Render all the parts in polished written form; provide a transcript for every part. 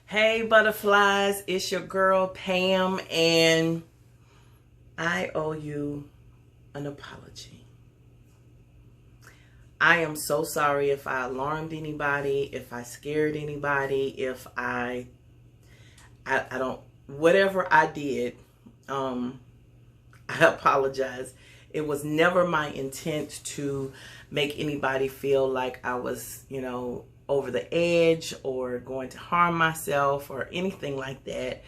Hey butterflies, it's your girl Pam, and I owe you an apology. I am so sorry if I alarmed anybody, if I scared anybody, if I don't, whatever I did, I apologize. It was never my intent to make anybody feel like I was, over the edge or going to harm myself or anything like that.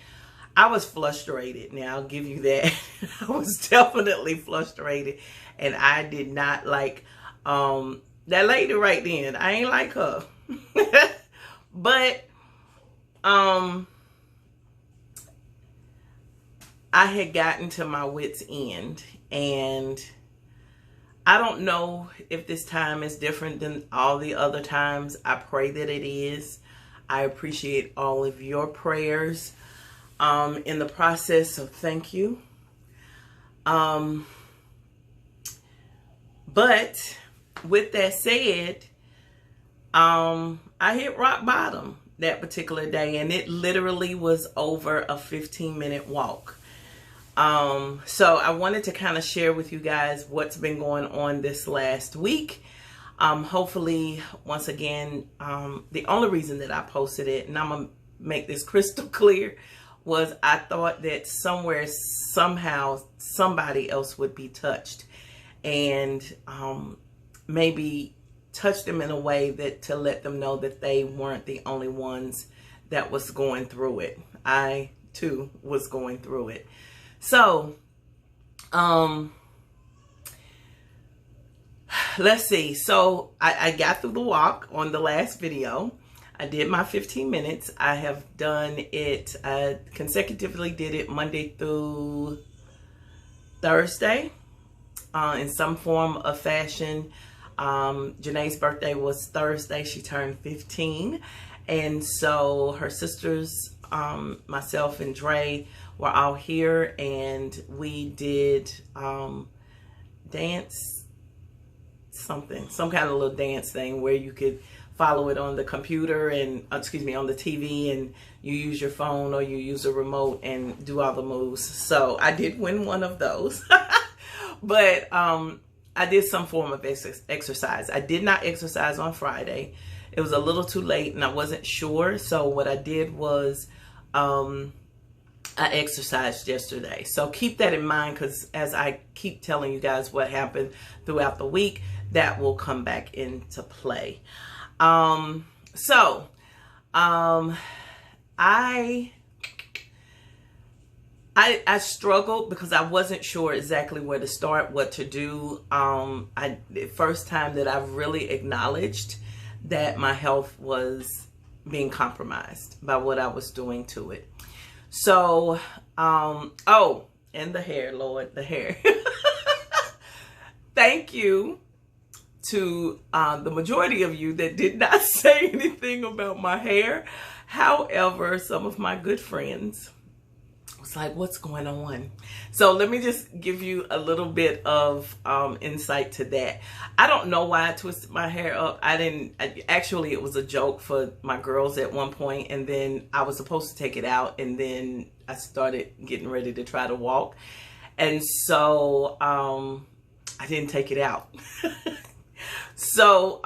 I was frustrated. Now, I'll give you that. I was definitely frustrated, and I did not like that lady right then. I ain't like her. But I had gotten to my wit's end, and I don't know if this time is different than all the other times. I pray that it is. I appreciate all of your prayers in the process, so thank you. But with that said, I hit rock bottom that particular day, and it literally was over a 15-minute walk. So I wanted to kind of share with you guys what's been going on this last week. Hopefully, once again, the only reason that I posted it, and I'm going to make this crystal clear, was I thought that somewhere, somehow, somebody else would be touched, and maybe touch them in a way that to let them know that they weren't the only ones that was going through it. I, too, was going through it. So, let's see. So I got through the walk on the last video. I did my 15 minutes. I have done it, I consecutively did it Monday through Thursday, in some form of fashion. Janae's birthday was Thursday. She turned 15. And so her sisters, myself and Dre, were all here, and we did dance something, some kind of little dance thing where you could follow it on the computer and on the TV, and you use your phone or you use a remote and do all the moves. So I did win one of those. But I did some form of exercise. I did not exercise on Friday. It was a little too late and I wasn't sure. So what I did was I exercised yesterday. So keep that in mind, because as I keep telling you guys what happened throughout the week, that will come back into play. I struggled because I wasn't sure exactly where to start, what to do. The first time that I've really acknowledged that my health was being compromised by what I was doing to it. So, oh, and the hair, Lord, the hair. Thank you to the majority of you that did not say anything about my hair. However, some of my good friends was like, what's going on? So let me just give you a little bit of insight to that. I don't know why I twisted my hair up. Actually, it was a joke for my girls at one point, and then I was supposed to take it out, and then I started getting ready to try to walk. And so I didn't take it out. So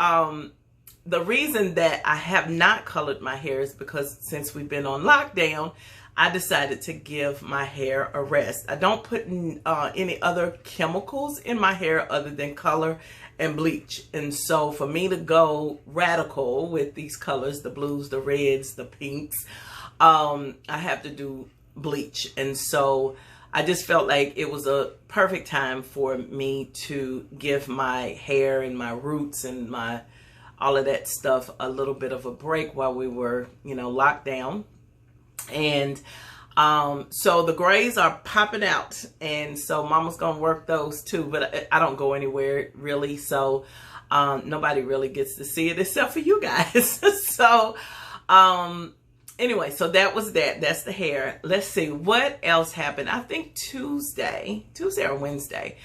the reason that I have not colored my hair is because since we've been on lockdown, I decided to give my hair a rest. I don't put any other chemicals in my hair other than color and bleach. And so for me to go radical with these colors, the blues, the reds, the pinks, I have to do bleach. And so I just felt like it was a perfect time for me to give my hair and my roots and all of that stuff a little bit of a break while we were, locked down. And so the grays are popping out, and so mama's gonna work those too, but I don't go anywhere really, so nobody really gets to see it except for you guys. So anyway, so that was that's the hair. Let's see what else happened. I think Tuesday or Wednesday,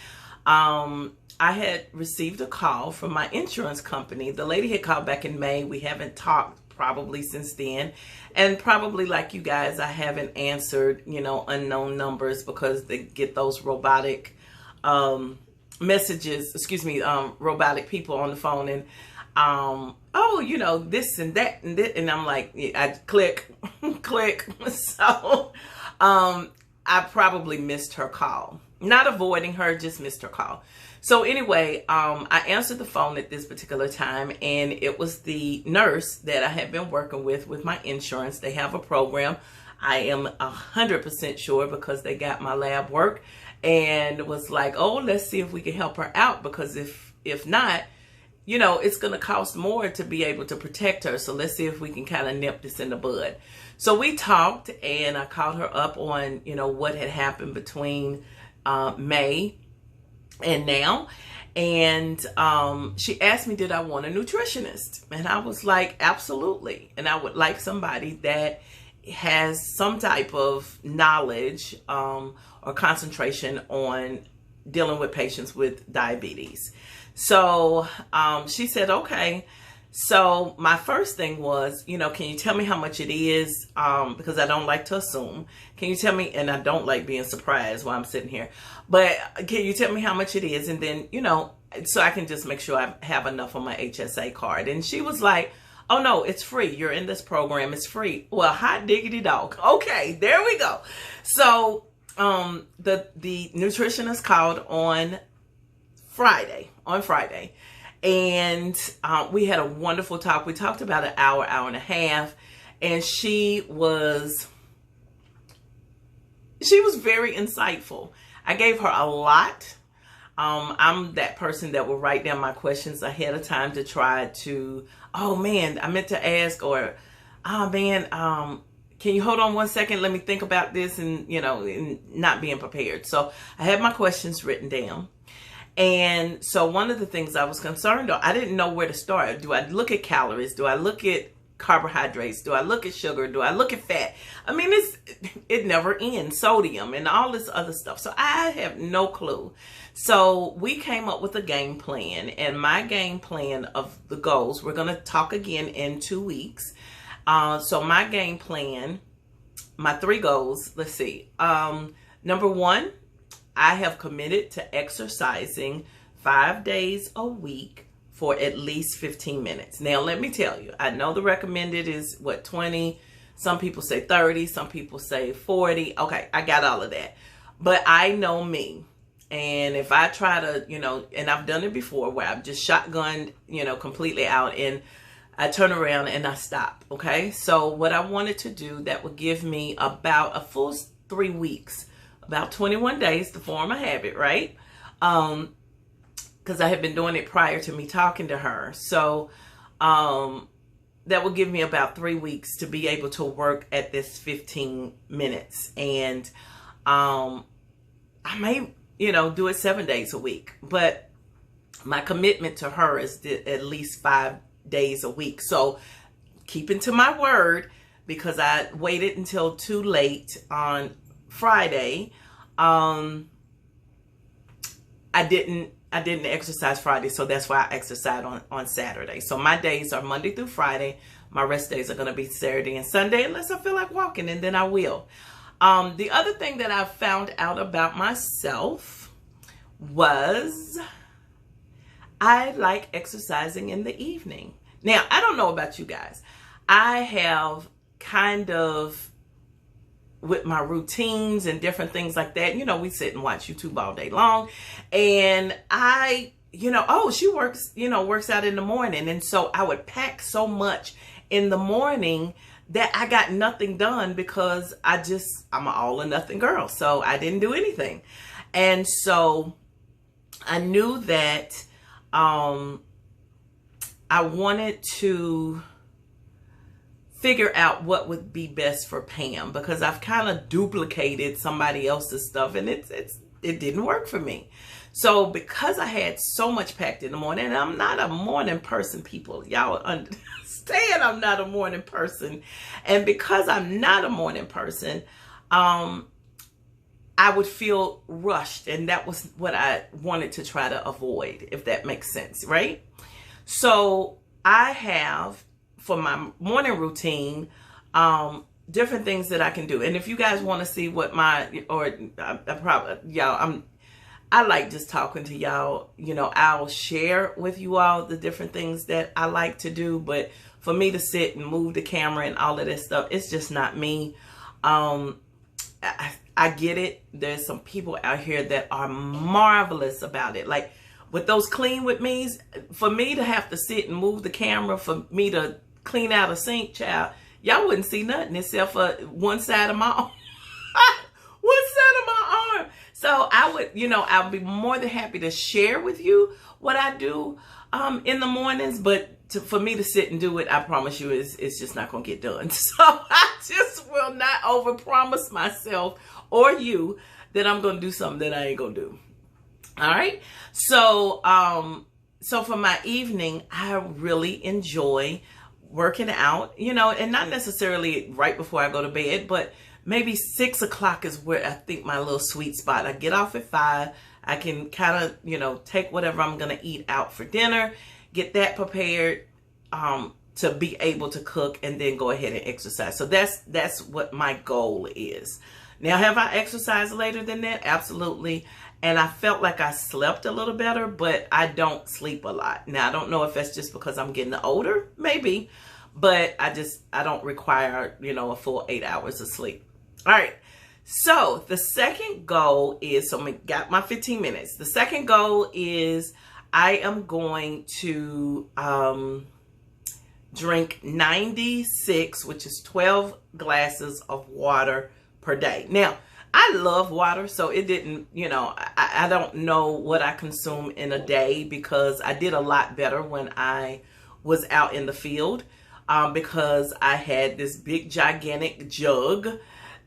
I had received a call from my insurance company. The lady had called back in May. We haven't talked probably since then. And probably like you guys, I haven't answered, unknown numbers because they get those robotic messages, robotic people on the phone, and oh, this and that and that, and I'm like, I click click. So I probably missed her call. Not avoiding her, just missed her call. So anyway, I answered the phone at this particular time, and it was the nurse that I had been working with my insurance. They have a program. I am 100% sure because they got my lab work, and was like, oh, let's see if we can help her out, because if not, it's going to cost more to be able to protect her. So let's see if we can kind of nip this in the bud. So we talked, and I called her up on, what had happened between May and now. And she asked me, did I want a nutritionist? And I was like, absolutely. And I would like somebody that has some type of knowledge or concentration on dealing with patients with diabetes. So she said, okay. So my first thing was, can you tell me how much it is? Because I don't like to assume. Can you tell me? And I don't like being surprised while I'm sitting here. But can you tell me how much it is? And then, so I can just make sure I have enough on my HSA card. And she was like, oh, no, it's free. You're in this program. It's free. Well, hot diggity dog. Okay, there we go. So the nutritionist called on Friday. And we had a wonderful talk. We talked about an hour and a half, and she was very insightful. I gave her a lot. I'm that person that will write down my questions ahead of time to try to, oh man, I meant to ask, or, oh man, can you hold on one second? Let me think about this, and, and not being prepared. So I had my questions written down. And so one of the things I was concerned on, I didn't know where to start. Do I look at calories? Do I look at carbohydrates? Do I look at sugar? Do I look at fat? I mean, it never ends. Sodium and all this other stuff. So I have no clue. So we came up with a game plan, and my game plan of the goals, we're going to talk again in 2 weeks. So my game plan, my 3 goals, let's see. Number 1, I have committed to exercising 5 days a week for at least 15 minutes. Now, let me tell you, I know the recommended is 20, some people say 30, some people say 40. Okay, I got all of that. But I know me. And if I try to, and I've done it before where I've just shotgunned, completely out, and I turn around and I stop. Okay. So what I wanted to do that would give me about a full 3 weeks, about 21 days to form a habit, right? Because I had been doing it prior to me talking to her. So that would give me about 3 weeks to be able to work at this 15 minutes. And I may, do it 7 days a week. But my commitment to her is at least 5 days a week. So keeping to my word, because I waited until too late on Friday. I didn't exercise Friday, so that's why I exercised on Saturday. So my days are Monday through Friday. My rest days are going to be Saturday and Sunday, unless I feel like walking, and then I will. The other thing that I found out about myself was I like exercising in the evening. Now, I don't know about you guys. I have kind of, with my routines and different things like that, we sit and watch YouTube all day long. And I, she works out in the morning. And so I would pack so much in the morning that I got nothing done because I'm an all or nothing girl. So I didn't do anything. And so I knew that I wanted to figure out what would be best for Pam, because I've kind of duplicated somebody else's stuff, and it didn't work for me. So because I had so much packed in the morning, and I'm not a morning person, people, y'all understand I'm not a morning person. And because I'm not a morning person, I would feel rushed, and that was what I wanted to try to avoid, if that makes sense, right? So I have for my morning routine, different things that I can do. And if you guys want to see what I like just talking to y'all, I'll share with you all the different things that I like to do. But for me to sit and move the camera and all of this stuff, it's just not me. I get it. There's some people out here that are marvelous about it. Like with those clean with me's, for me to have to sit and move the camera, for me to clean out a sink, child, y'all wouldn't see nothing except for one side of my arm. One side of my arm. So I would, I'll be more than happy to share with you what I do in the mornings. But for me to sit and do it, I promise you, it's just not going to get done. So I just will not overpromise myself or you that I'm going to do something that I ain't going to do. All right. So, so for my evening, I really enjoy working out, and not necessarily right before I go to bed, but maybe 6 o'clock is where I think my little sweet spot. I get off at 5. I can kind of, take whatever I'm going to eat out for dinner, get that prepared, to be able to cook, and then go ahead and exercise. So that's what my goal is. Now, have I exercised later than that? Absolutely. And I felt like I slept a little better, but I don't sleep a lot. Now, I don't know if that's just because I'm getting older, maybe, but I don't require, a full 8 hours of sleep. All right. So the second goal is, so I got my 15 minutes. The second goal is I am going to drink 96, which is 12 glasses of water per day. Now, I love water, so it didn't, I don't know what I consume in a day, because I did a lot better when I was out in the field, because I had this big gigantic jug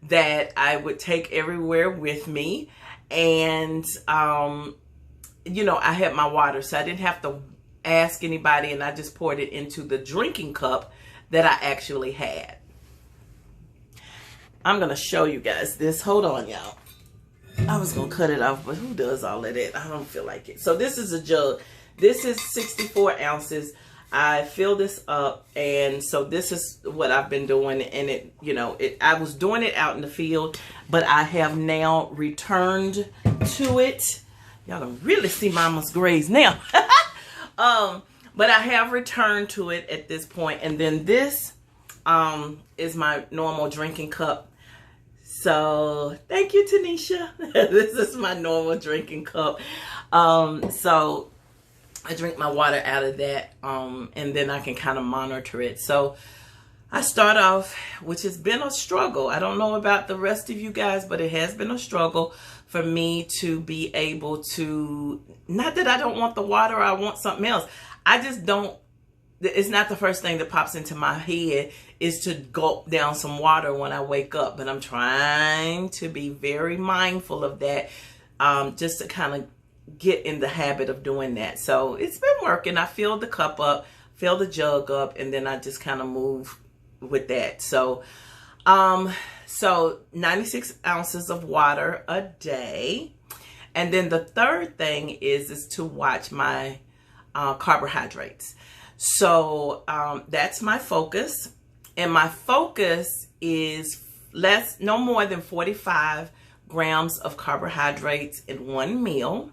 that I would take everywhere with me. And, I had my water, so I didn't have to ask anybody, and I just poured it into the drinking cup that I actually had. I'm going to show you guys this. Hold on, y'all. I was going to cut it off, but who does all of that? I don't feel like it. So this is a jug. This is 64 ounces. I fill this up, and so this is what I've been doing. And I was doing it out in the field, but I have now returned to it. Y'all don't really see Mama's grays now. But I have returned to it at this point. And then this is my normal drinking cup. So thank you, Tanisha. This is my normal drinking cup. So I drink my water out of that, and then I can kind of monitor it. So I start off, which has been a struggle. I don't know about the rest of you guys, but it has been a struggle for me to be able to, not that I don't want the water or I want something else. I just don't, it's not the first thing that pops into my head is to gulp down some water when I wake up. But I'm trying to be very mindful of that, just to kind of get in the habit of doing that. So it's been working. I fill the cup up, fill the jug up, and then I just kind of move with that. So, so 96 ounces of water a day. And then the third thing is to watch my carbohydrates. So that's my focus. And my focus is no more than 45 grams of carbohydrates in one meal,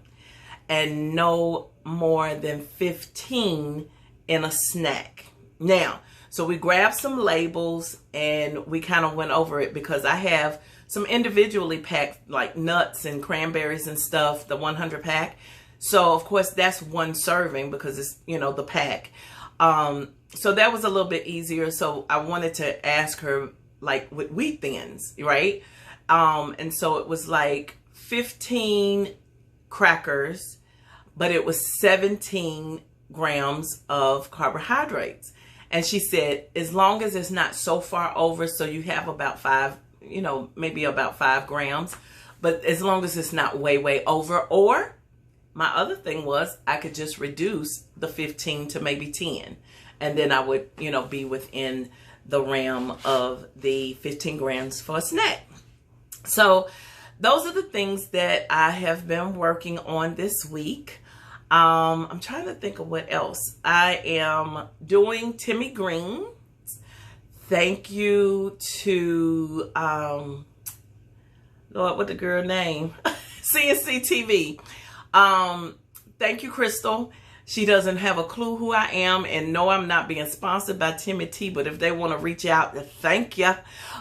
and no more than 15 in a snack. Now, so we grabbed some labels and we kind of went over it, because I have some individually packed like nuts and cranberries and stuff, the 100 pack. So of course that's one serving because it's, the pack. So that was a little bit easier. So I wanted to ask her, like with wheat thins, right? And so it was like 15 crackers, but it was 17 grams of carbohydrates. And she said, as long as it's not so far over, so you have about 5, maybe about 5 grams, but as long as it's not way, way over. Or my other thing was I could just reduce the 15 to maybe 10. And then I would, be within the realm of the 15 grams for a snack. So those are the things that I have been working on this week. I'm trying to think of what else. I am doing Timmy Greens. Thank you to, Lord, what the girl name? CNC TV. Thank you, Crystal. She doesn't have a clue who I am, and no, I'm not being sponsored by Timmy T, but if they want to reach out, thank you.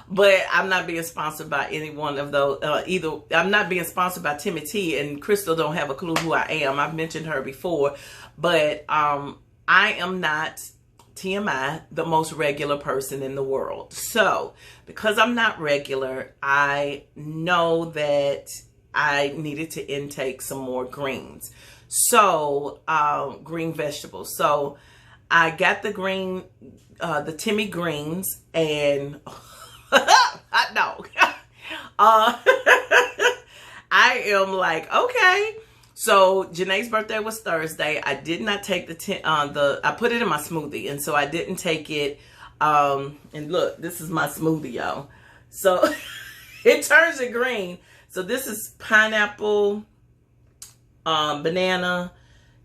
But I'm not being sponsored by any one of those, either. I'm not being sponsored by Timmy T, and Crystal don't have a clue who I am. I've mentioned her before, but I am not, TMI, the most regular person in the world. So because I'm not regular, I know that I needed to intake some more greens. So, green vegetables. So I got the Timmy Greens, and hot dog. I am like, okay. So Janae's birthday was Thursday. I did not take I put it in my smoothie, and so I didn't take it. And look, this is my smoothie, y'all. So it turns it green. So this is pineapple, banana,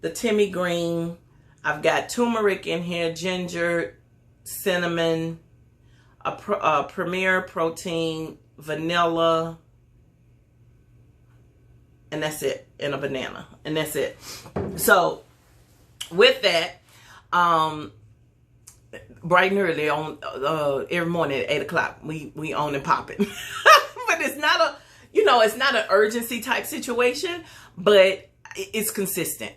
the Timmy Green. I've got turmeric in here, ginger, cinnamon, a Premier Protein, vanilla, and that's it, and a banana, and that's it. So with that, bright and early on every morning at 8 o'clock, we on and popping. But it's not a, it's not an urgency type situation, but it's consistent.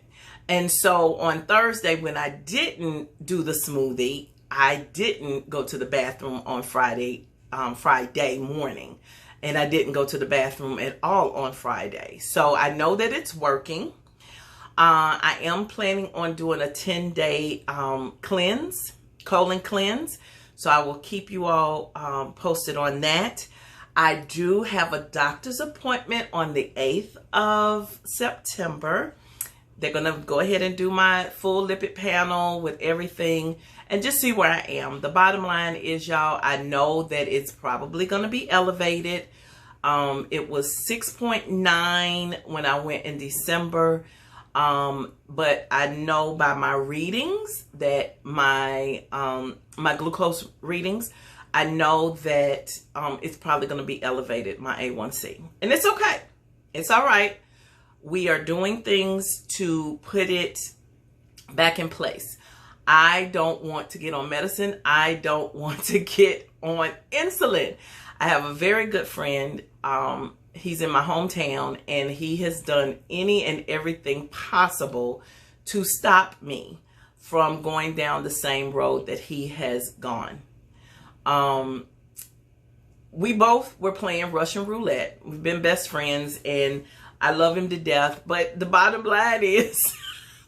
And so on Thursday, when I didn't do the smoothie, I didn't go to the bathroom on Friday morning. And I didn't go to the bathroom at all on Friday. So I know that it's working. I am planning on doing a 10-day colon cleanse. So I will keep you all posted on that. I do have a doctor's appointment on the 8th of September. They're going to go ahead and do my full lipid panel with everything and just see where I am. The bottom line is, y'all, I know that it's probably going to be elevated. It was 6.9 when I went in December. But I know by my readings that my glucose readings, I know that it's probably going to be elevated, my A1C. And it's okay. It's all right. We are doing things to put it back in place. I don't want to get on medicine. I don't want to get on insulin. I have a very good friend. He's in my hometown, and he has done any and everything possible to stop me from going down the same road that he has gone. We both were playing Russian roulette. We've been best friends, and I love him to death. But the bottom line is,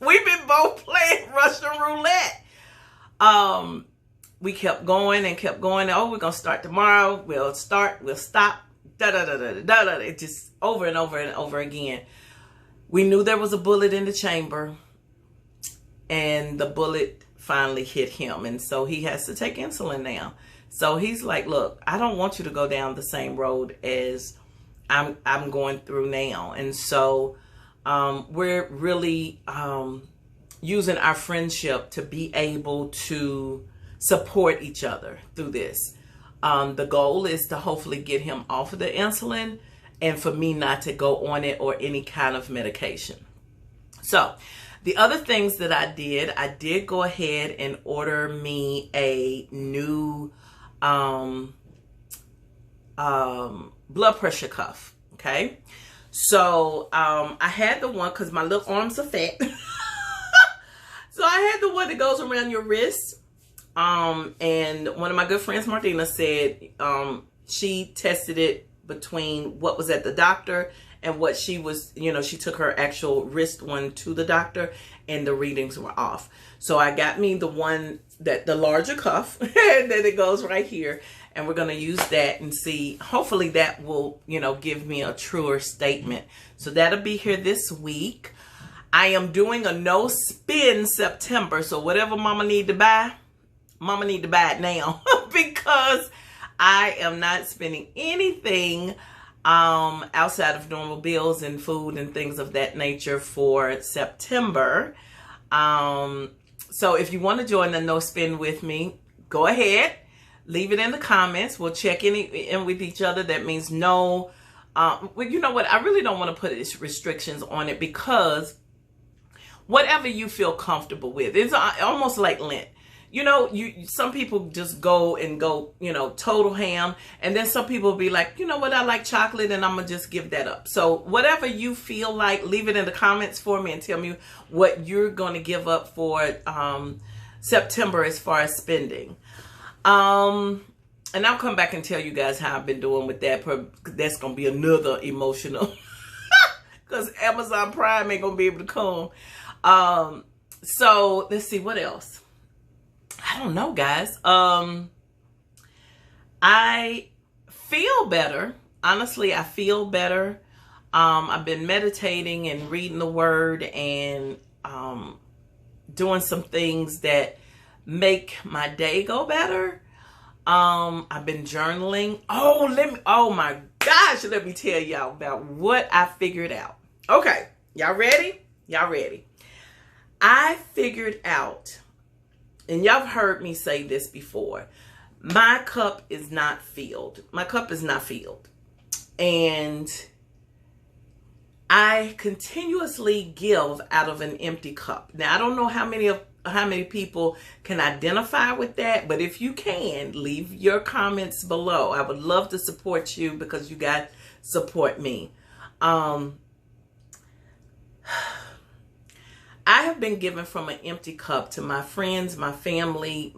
we've been both playing Russian roulette. We kept going and kept going. Oh, we're going to start tomorrow. We'll start. We'll stop. It just over and over and over again. We knew there was a bullet in the chamber, and the bullet finally hit him. And so he has to take insulin now. So he's like, look, I don't want you to go down the same road as I'm going through now. And so we're really using our friendship to be able to support each other through this. The goal is to hopefully get him off of the insulin and for me not to go on it or any kind of medication. So the other things that I did go ahead and order me a new blood pressure cuff. Okay. So I had the one because my little arms are fat. So I had the one that goes around your wrist. And one of my good friends, Martina, said she tested it between what was at the doctor and what she was, she took her actual wrist one to the doctor and the readings were off. So I got me the one the larger cuff and then it goes right here, and we're going to use that and see, hopefully that will, give me a truer statement. So that'll be here this week. I am doing a no spin September. So whatever mama need to buy it now because I am not spending anything outside of normal bills and food and things of that nature for September. So if you want to join the No Spend with me, go ahead, leave it in the comments. We'll check in with each other. That means no. Well, you know what? I really don't want to put restrictions on it, because whatever you feel comfortable with, it's almost like Lent. You know, some people just go, you know, total ham. And then some people be like, you know what, I like chocolate and I'm going to just give that up. So whatever you feel like, leave it in the comments for me and tell me what you're going to give up for September as far as spending. And I'll come back and tell you guys how I've been doing with that. That's going to be another emotional, because Amazon Prime ain't going to be able to come. So let's see, what else? I don't know, guys. I feel better. Honestly, I feel better. I've been meditating and reading the word and doing some things that make my day go better. I've been journaling. Oh my gosh, let me tell y'all about what I figured out. Okay, y'all ready? Y'all ready? I figured out, and y'all have heard me say this before, my cup is not filled. My cup is not filled. And I continuously give out of an empty cup. Now, I don't know how many people can identify with that, but if you can, leave your comments below. I would love to support you, because you guys support me. I have been given from an empty cup to my friends, my family,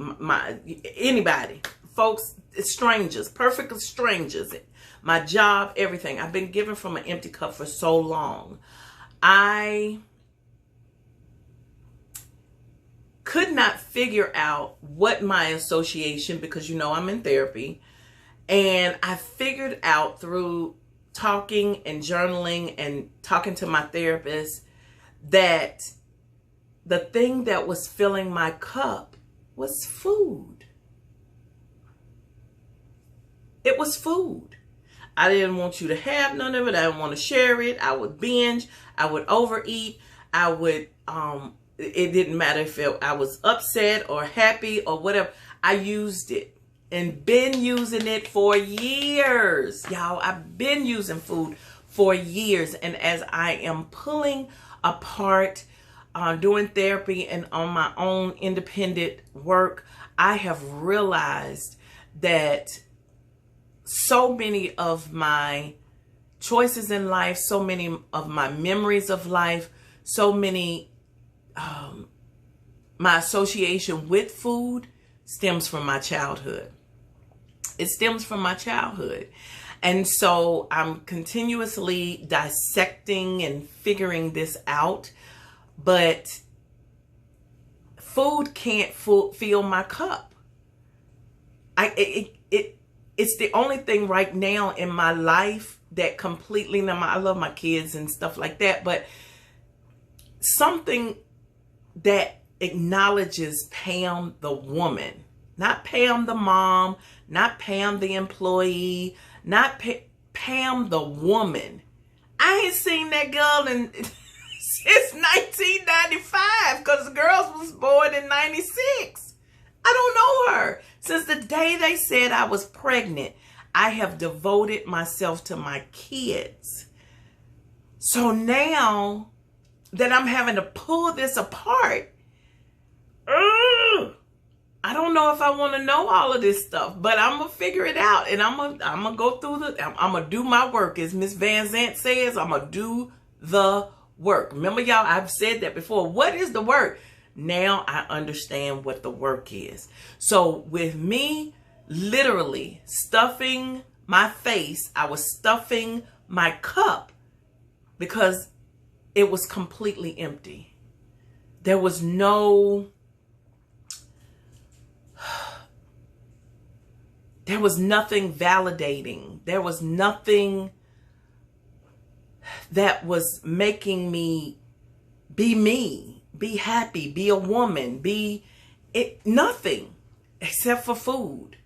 anybody, folks, strangers, perfect strangers, my job, everything. I've been given from an empty cup for so long. I could not figure out what my association, because you know I'm in therapy, and I figured out through talking and journaling and talking to my therapist that the thing that was filling my cup was food. It was food. I didn't want you to have none of it. I didn't want to share it. I would binge. I would overeat. I would, it didn't matter if I was upset or happy or whatever. I used it and been using it for years. Y'all, I've been using food for years. And as I am pulling apart, doing therapy and on my own independent work, I have realized that so many of my choices in life, so many of my memories of life, so many, my association with food stems from my childhood. It stems from my childhood. And so I'm continuously dissecting and figuring this out. But food can't fill my cup. It's the only thing right now in my life that completely, now I love my kids and stuff like that, but something that acknowledges Pam the woman, not Pam the mom, not Pam the employee, not Pam the woman. I ain't seen that girl since 1995, because the girls was born in 96. I don't know her. Since the day they said I was pregnant, I have devoted myself to my kids. So now that I'm having to pull this apart, I don't know if I want to know all of this stuff, but I'm going to figure it out. And I'm going to go through I'm going to do my work. As Miss Van Zant says, I'm going to do the work. Remember, y'all, I've said that before. What is the work? Now I understand what the work is. So with me literally stuffing my face, I was stuffing my cup because it was completely empty. There was nothing validating. There was nothing that was making me, be happy, be a woman, nothing except for food.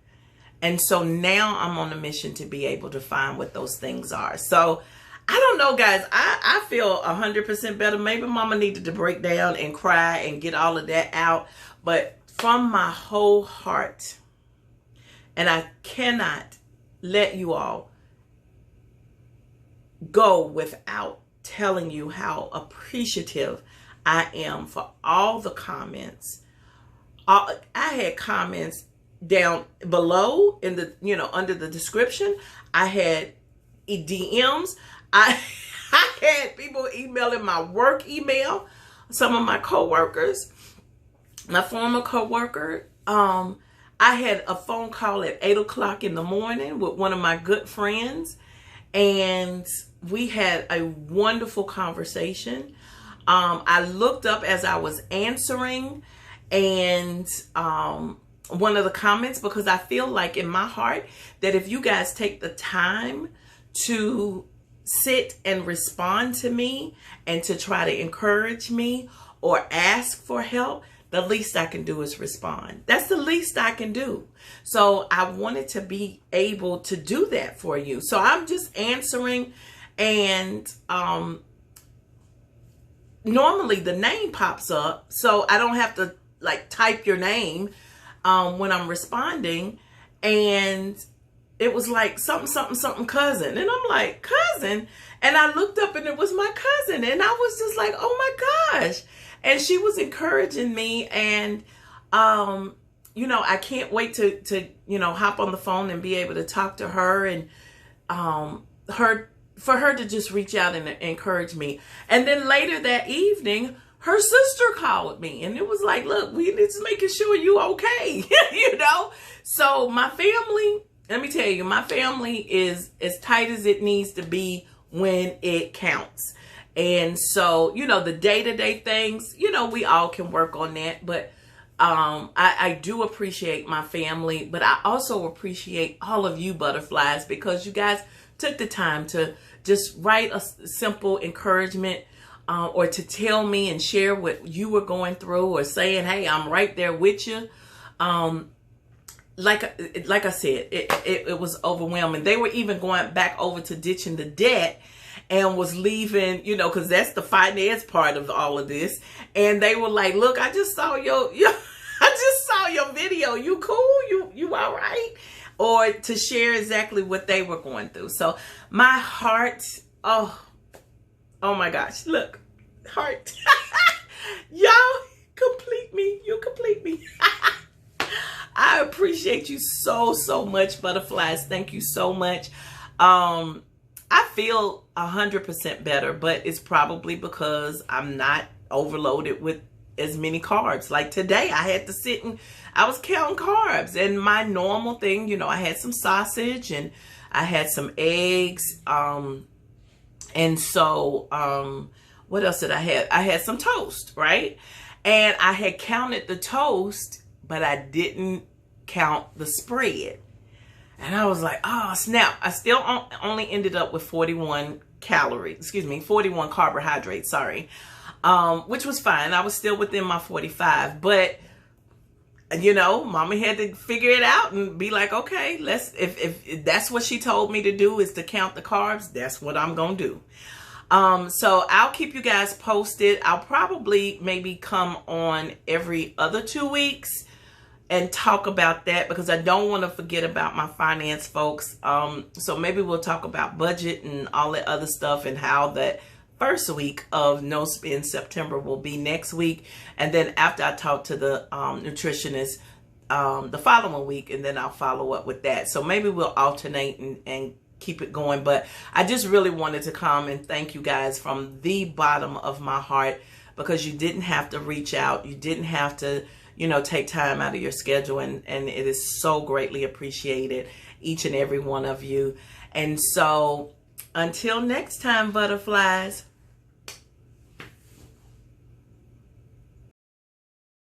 And so now I'm on a mission to be able to find what those things are. So I don't know, guys. I feel 100% better. Maybe mama needed to break down and cry and get all of that out. But from my whole heart, and I cannot let you all go without telling you how appreciative I am for all the comments. I had comments down below in the, under the description. I had DMs. I had people emailing my work email, some of my coworkers, my former coworker. I had a phone call at 8 o'clock in the morning with one of my good friends, and we had a wonderful conversation. I looked up as I was answering, and one of the comments, because I feel like in my heart that if you guys take the time to sit and respond to me and to try to encourage me or ask for help, the least I can do is respond. That's the least I can do. So I wanted to be able to do that for you. So I'm just answering, and normally the name pops up, so I don't have to like type your name when I'm responding. And it was like something cousin, and I'm like, cousin? And I looked up and it was my cousin, and I was just like, oh my gosh. And she was encouraging me, and I can't wait to hop on the phone and be able to talk to her, and for her to just reach out and encourage me. And then later that evening, her sister called me, and it was like, look, we need to making sure you okay. So my family, let me tell you, my family is as tight as it needs to be when it counts. And so, the day-to-day things, we all can work on that. But I do appreciate my family, but I also appreciate all of you butterflies, because you guys took the time to just write a simple encouragement, or to tell me and share what you were going through, or saying, hey, I'm right there with you. Like I said, it was overwhelming. They were even going back over to ditching the debt, and was leaving, because that's the finance part of all of this. And they were like, look, I just saw your video. You cool? You all right? Or to share exactly what they were going through. So my heart, oh my gosh, look, heart. Y'all complete me. You complete me. I appreciate you so much, butterflies. Thank you so much. I feel 100% better, but it's probably because I'm not overloaded with as many carbs. Like today, I had to sit and I was counting carbs, and my normal thing, I had some sausage and I had some eggs. And so, what else did I have? I had some toast, right? And I had counted the toast, but I didn't count the spread. And I was like, oh, snap. I still only ended up with 41 carbohydrates, sorry. Which was fine. I was still within my 45. But, mama had to figure it out and be like, okay, if that's what she told me to do, is to count the carbs, that's what I'm going to do. So I'll keep you guys posted. I'll probably maybe come on every other 2 weeks and talk about that, because I don't want to forget about my finance folks. So maybe we'll talk about budget and all that other stuff, and how that first week of No Spend September will be next week. And then after I talk to the nutritionist the following week, and then I'll follow up with that. So maybe we'll alternate and keep it going. But I just really wanted to come and thank you guys from the bottom of my heart, because you didn't have to reach out. You didn't have to take time out of your schedule, and it is so greatly appreciated, each and every one of you. And so until next time, butterflies.